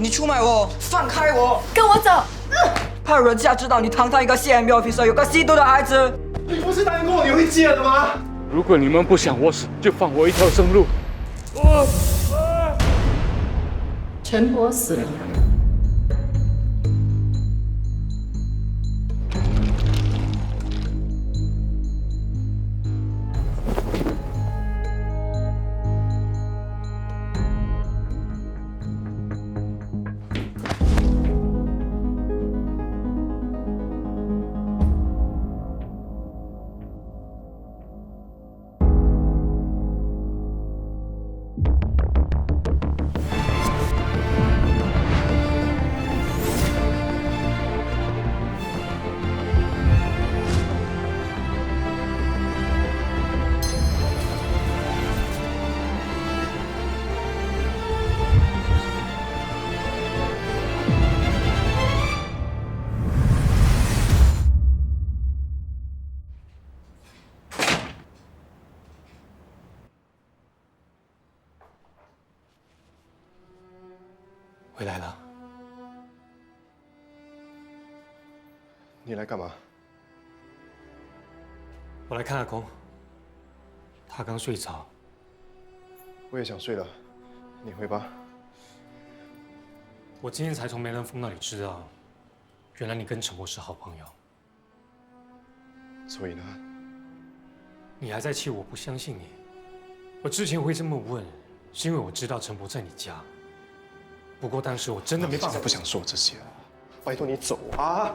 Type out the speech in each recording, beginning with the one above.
你出卖我，放开我！跟我走！怕人家知道你堂堂一个 CMB officer 有个吸毒的儿子。你不是答应过我你会戒的吗？如果你们不想我死，就放我一条生路。陈伯死了。回来了。你来干嘛？我来看阿公，他刚睡着。我也想睡了，你回吧。我今天才从梅兰峰那里知道，原来你跟陈伯是好朋友。所以呢？你还在气我不相信你。我之前会这么问，是因为我知道陈伯在你家。不过当时我真的没办法。现在不想说这些了，拜托你走啊！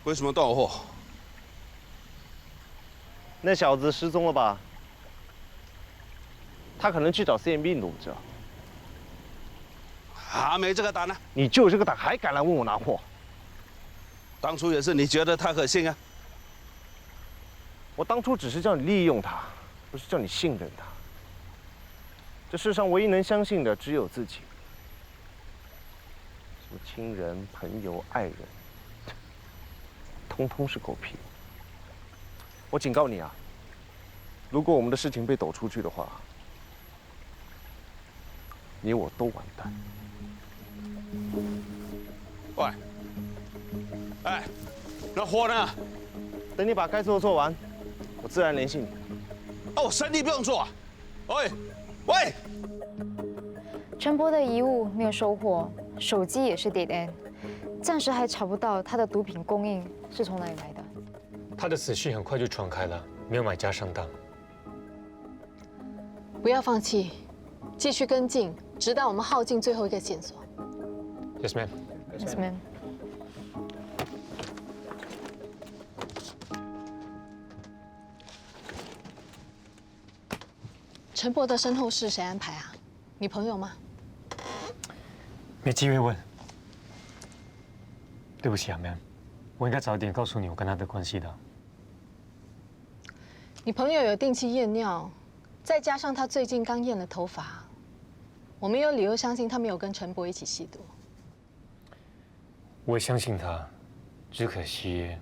为什么断我货？那小子失踪了吧？他可能去找 CMB 赌着。还没这个胆呢？你就有这个胆，还敢来问我拿货？当初也是你觉得他可信啊？我当初只是叫你利用他，不是叫你信任他。这世上唯一能相信的只有自己。什么亲人、朋友、爱人，通通是狗屁。我警告你啊，如果我们的事情被抖出去的话，你我都完蛋。喂，哎，那货呢？等你把该做的做完，我自然联系你。哦，我生意不用做啊。喂，喂，陈伯的遗物没有收获，手机也是 dead end， 暂时还查不到他的毒品供应是从哪里来的。他的死讯很快就传开了，没有买家上当。不要放弃，继续跟进，直到我们耗尽最后一个线索。Yes, ma'am. Yes, ma'am. 陈伯的身后事谁安排啊？你朋友吗？没机会问。对不起啊 ，ma'am， 我应该早点告诉你我跟他的关系的。你朋友有定期验尿，再加上他最近刚验了头发，我们有理由相信他没有跟陈伯一起吸毒。我也相信他，只可惜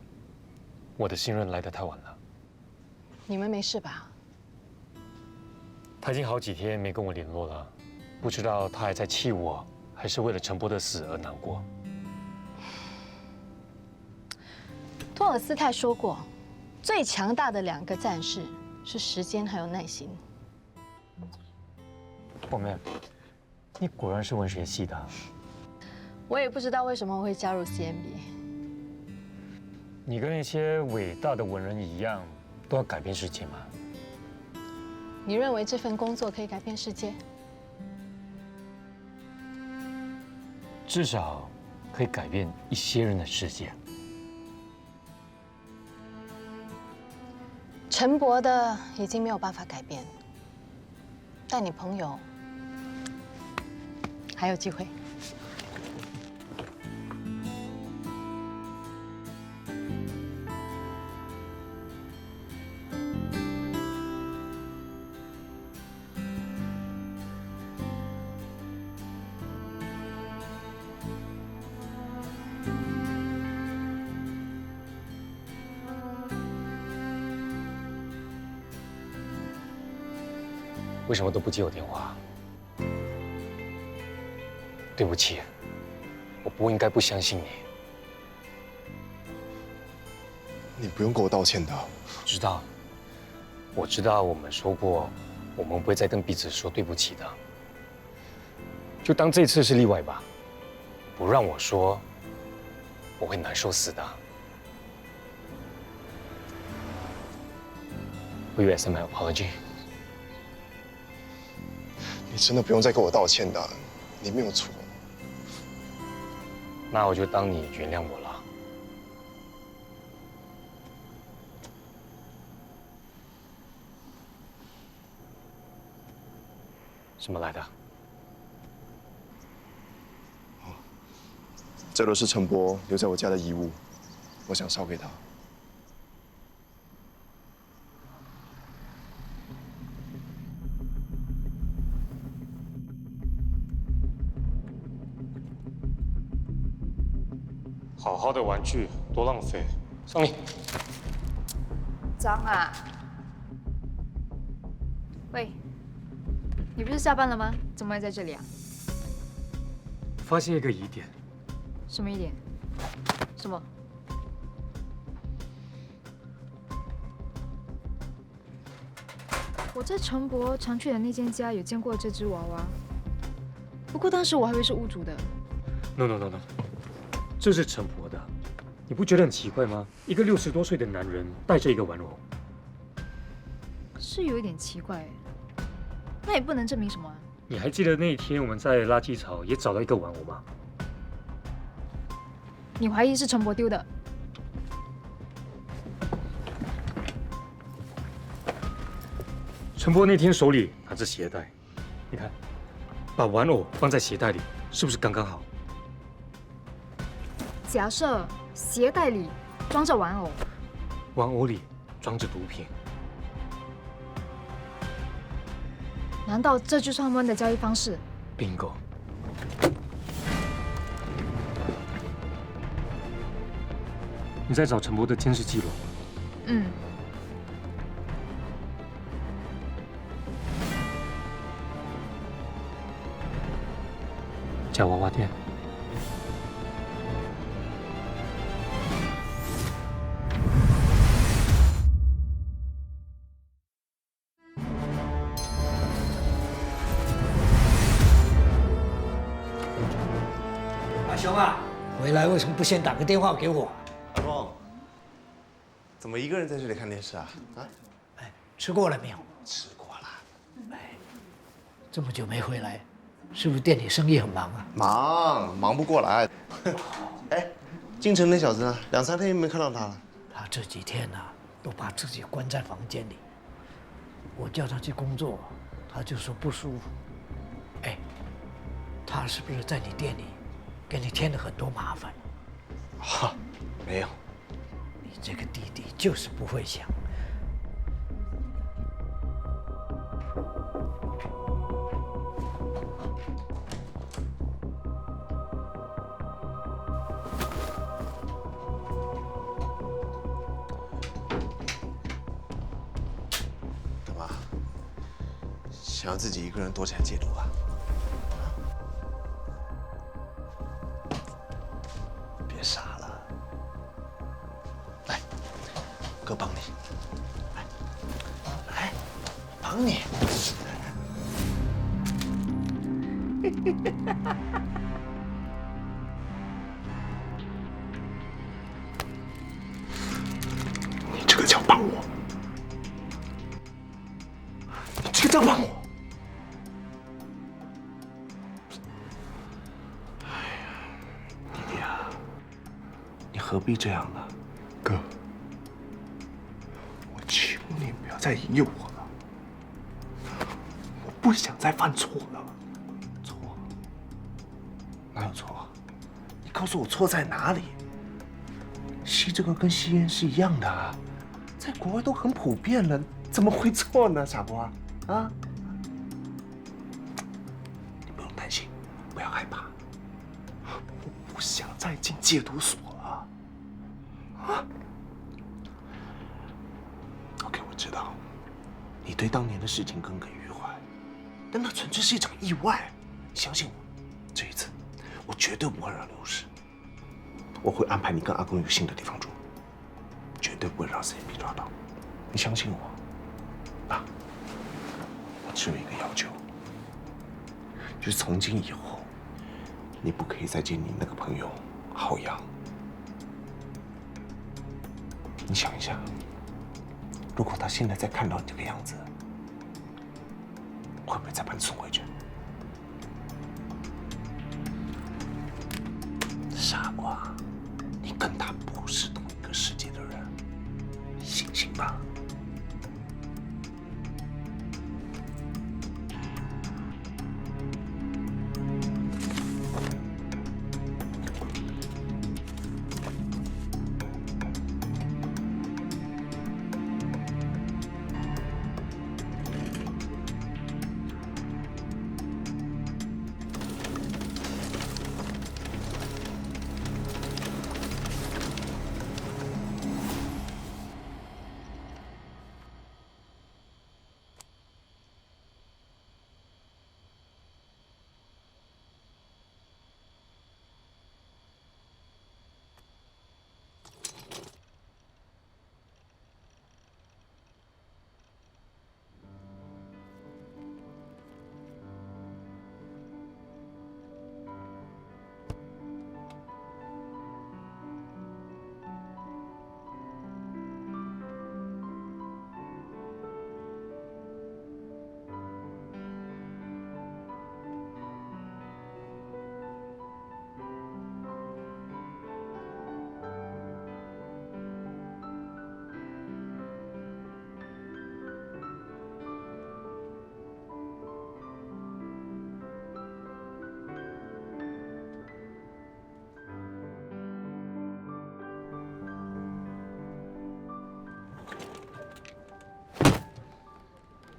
我的信任来得太晚了。你们没事吧？他已经好几天没跟我联络了，不知道他还在气我，还是为了陈伯的死而难过。托尔斯泰说过，最强大的2个战士是时间还有耐心。后面，你果然是文学系的。我也不知道为什么我会加入 CMB。你跟一些伟大的文人一样，都要改变世界吗？你认为这份工作可以改变世界？至少可以改变一些人的世界。陈伯的已经没有办法改变，但你朋友还有机会。为什么都不接我电话？对不起，我不应该不相信你。你不用跟我道歉的。知道，我知道我们说过，我们不会再跟彼此说对不起的。就当这次是例外吧，不让我说，我会难受死的。Will you accept my apology？ 你真的不用再跟我道歉的，你没有错。那我就当你原谅我了。什么来的？这都是陈伯留在我家的遗物，我想烧给他。好好的玩具多浪费，送你。脏啊！喂，你不是下班了吗？怎么还在这里啊？发现一个疑点。什么一点？什么？我在陈伯常去的那间家有见过这只娃娃，不过当时我还以为是屋主的。No， 这是陈伯的，你不觉得很奇怪吗？一个60多岁的男人带着一个玩偶，是有一点奇怪，那也不能证明什么啊。你还记得那一天我们在垃圾槽也找到一个玩偶吗？你怀疑是陈伯丢的？陈伯那天手里拿着鞋带，你看，把玩偶放在鞋带里，是不是刚刚好？假设鞋带里装着玩偶，玩偶里装着毒品，难道这就是他们的交易方式？ bingo。你在找陈伯的监视记录？嗯，夹娃娃店。阿兄啊，回来为什么不先打个电话给我？阿峰，怎么一个人在这里看电视啊？啊？哎，吃过了没有？吃过了。哎，这么久没回来，是不是店里生意很忙啊？忙不过来。哎，进城那小子呢？2、3天没看到他了。他这几天呢，都把自己关在房间里。我叫他去工作，他就说不舒服。哎，他是不是在你店里给你添了很多麻烦？哈，没有。你这个弟弟就是不会想。干嘛？想要自己一个人躲起来戒毒啊？别傻了，来，哥帮你，来，帮你。你这个叫帮我，你这个叫帮我。弟弟啊，你何必这样呢？哥，我求你不要再引诱我了，我不想再犯错了。错？哪有错？你告诉我错在哪里？吸这个跟吸烟是一样的啊，在国外都很普遍了，怎么会错呢，傻瓜？啊？你不用担心，不要害怕，我不想再进戒毒所了。啊 ？OK， 我知道，你对当年的事情耿耿于怀，但那纯粹是一场意外。你相信我，这一次我绝对不会让你有事。我会安排你跟阿公有新的地方住，绝对不会让 CP 抓到。你相信我。啊，我只有一个要求，就是从今以后，你不可以再见你那个朋友浩洋。你想一下，如果他现在再看到你这个样子，会不会再把你送回去？傻瓜，你跟他不是同一个世界的人，醒醒吧！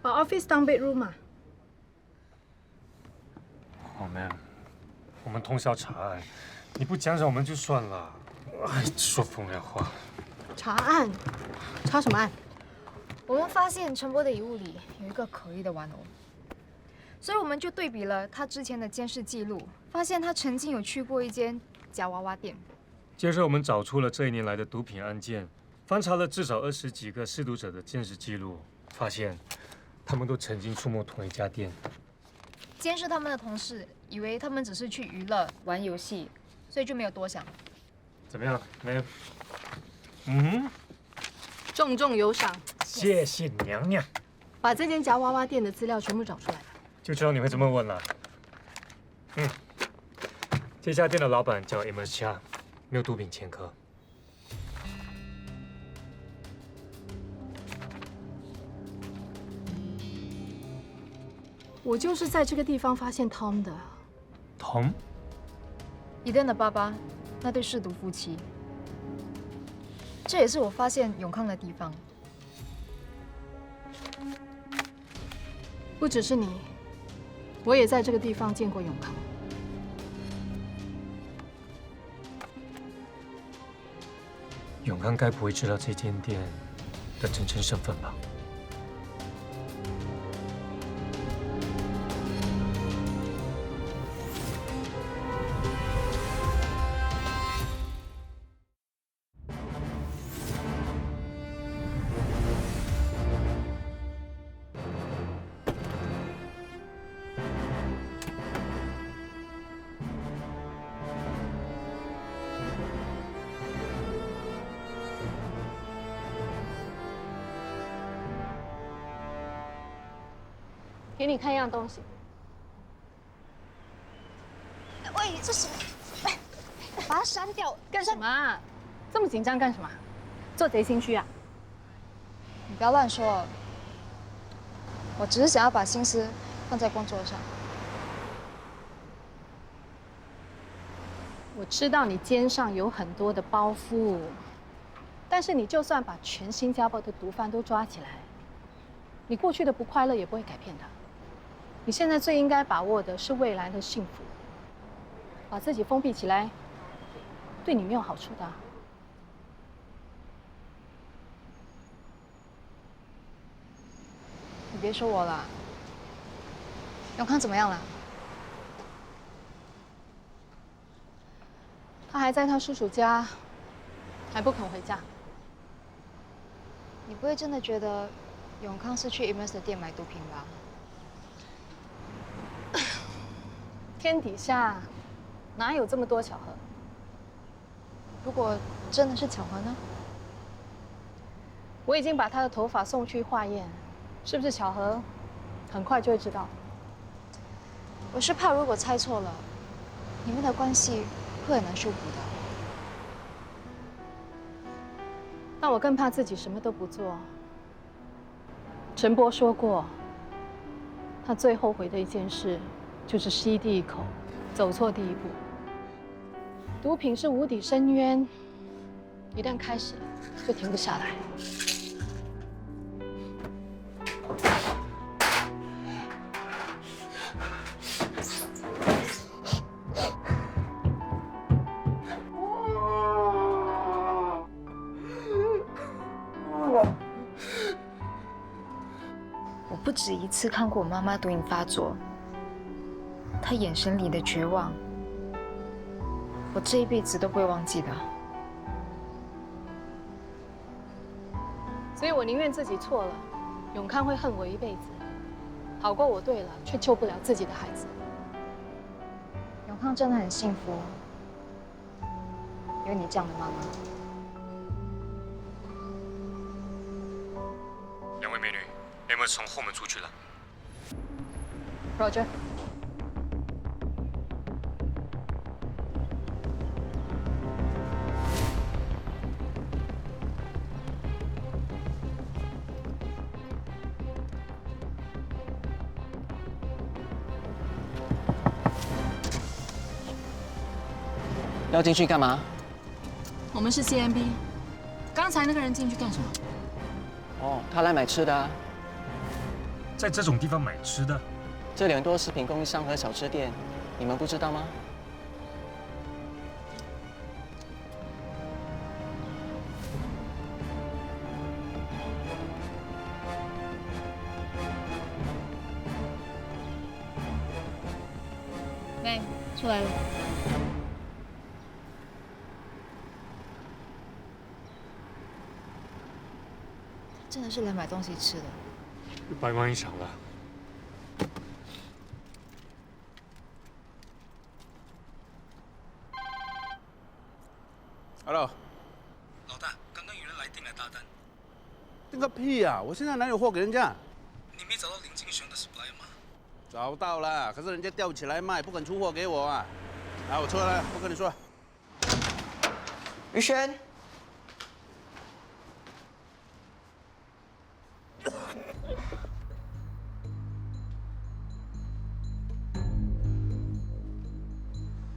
把 office 当 bedroom 啊？我们通宵查案，你不讲讲我们就算了，哎，说风凉话。查案？查什么案？我们发现陈波的遗物里有一个可疑的玩偶，所以我们就对比了他之前的监视记录，发现他曾经有去过一间夹娃娃店。接着我们找出了这一年来的毒品案件，翻查了至少20几个吸毒者的监视记录，发现他们都曾经出没同一家店。监视他们的同事以为他们只是去娱乐玩游戏，所以就没有多想。怎么样，没？重重有赏。谢谢娘娘。把这间夹娃娃店的资料全部找出来了。就知道你会这么问了。这家店的老板叫 Amos Chia， 没有毒品前科。我就是在这个地方发现 Tom 的。Tom？伊登的爸爸，那对嗜毒夫妻。这也是我发现永康的地方。不只是你，我也在这个地方见过永康。永康该不会知道这间店的真正身份吧？给你看一样东西。喂，这什么？把它删掉。干什么啊？这么紧张干什么？做贼心虚啊？你不要乱说。我只是想要把心思放在工作上。我知道你肩上有很多的包袱，但是你就算把全新加坡的毒贩都抓起来，你过去的不快乐也不会改变的。你现在最应该把握的是未来的幸福。把自己封闭起来，对你没有好处的啊。你别说我了，永康怎么样了？他还在他叔叔家，还不肯回家。你不会真的觉得永康是去 Amos 的店买毒品吧？天底下哪有这么多巧合？如果真的是巧合呢？我已经把他的头发送去化验，是不是巧合？很快就会知道。我是怕如果猜错了，你们的关系会很难修补的。那我更怕自己什么都不做。陈波说过，他最后悔的一件事，就是吸第一口，走错第一步。毒品是无底深渊，一旦开始了，就停不下来。我不止一次看过我妈妈毒瘾发作，她眼神里的绝望，我这一辈子都不会忘记的。所以我宁愿自己错了，永康会恨我一辈子，好过我对了却救不了自己的孩子。永康真的很幸福，有你这样的妈妈。两位美女 ，Amos 从后门出去了。Roger。要进去干嘛？我们是 CMB， 刚才那个人进去干什么？哦，他来买吃的啊。在这种地方买吃的，这里很多食品供应商和小吃店，你们不知道吗？来，出来了。真的是来买东西吃的。100万以上了。Hello， 老大，刚刚有人来订了大单。订个屁呀！我现在哪有货给人家？你没找到林敬雄的 supply 吗？找到了，可是人家吊起来卖，不肯出货给我啊。来，我出来了，不跟你说。于轩，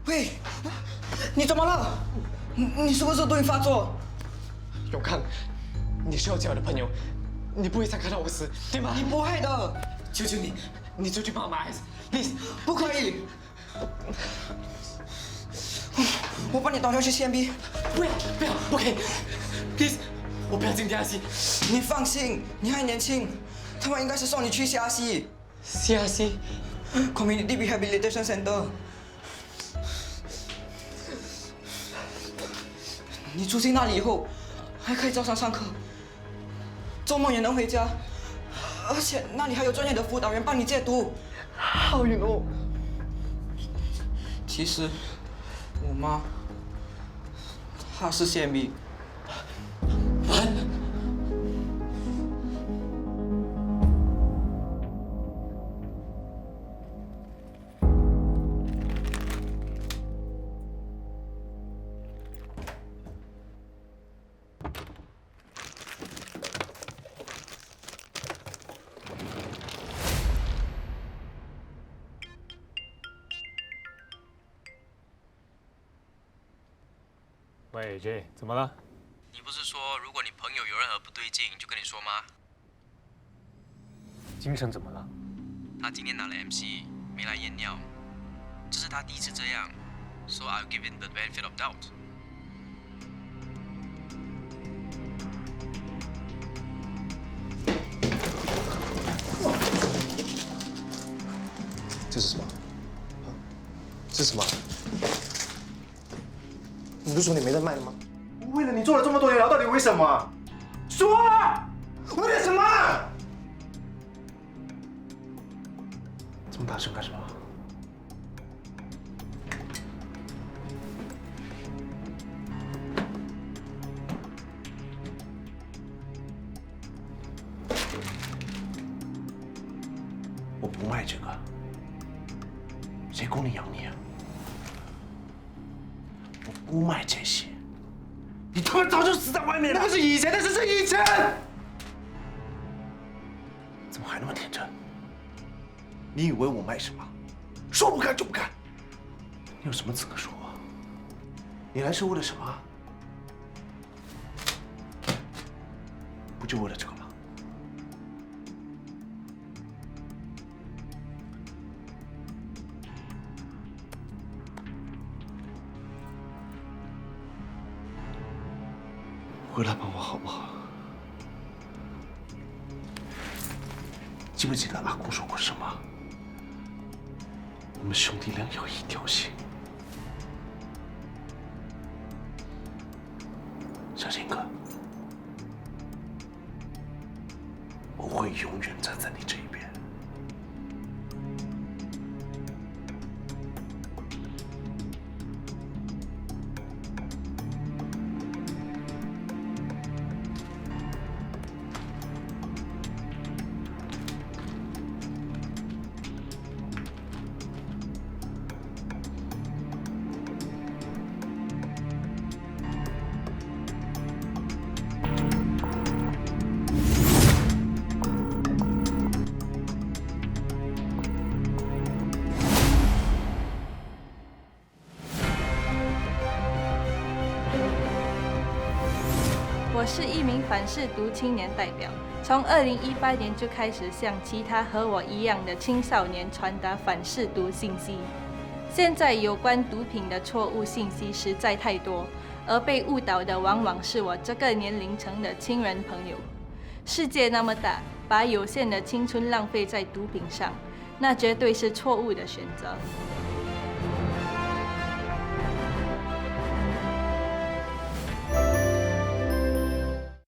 喂，你怎么了？你是不是毒瘾发作？永康，你是我交的朋友，你不会想看到我死，对吗？你不会的，求求你，你出去帮我买 please。不可以。我帮你打电话去 CMB。不可以 ，please， 我不要进 DRC。你放心，你还年轻，他们应该是送你去 CRC。CRC Community Rehabilitation Center。你住进那里以后，还可以照常上课，周末也能回家，而且那里还有专业的辅导员帮你戒毒。好运哦。其实，我妈，她是 CMB。喂 ，J， 怎么了？你不是说如果你朋友有任何不对劲，就跟你说吗？精神怎么了？他今天拿了 MC， 没来验尿，这是他第一次这样 ，so I'll give him the benefit of doubt。这是什么？啊？这是什么？你不是说你没在卖了吗？为了你做了这么多年牢，到底为什么？说啊！为了什么？这么大声干什么？我不卖这个，谁供你养你啊？我不卖这些，你他妈早就死在外面了。那个是以前的事，是以前。怎么还那么天真？你以为我卖什么？说不干就不干。你有什么资格说我？你来是为了什么？不就为了这个吗？回来帮我好不好？记不记得阿公说过什么？我们兄弟俩有一条心。小新哥，我会永远站在你这一边。我是一名反噬毒青年代表，从2018年就开始向其他和我一样的青少年传达反噬毒信息。现在有关毒品的错误信息实在太多，而被误导的往往是我这个年龄层的亲人朋友。世界那么大，把有限的青春浪费在毒品上，那绝对是错误的选择。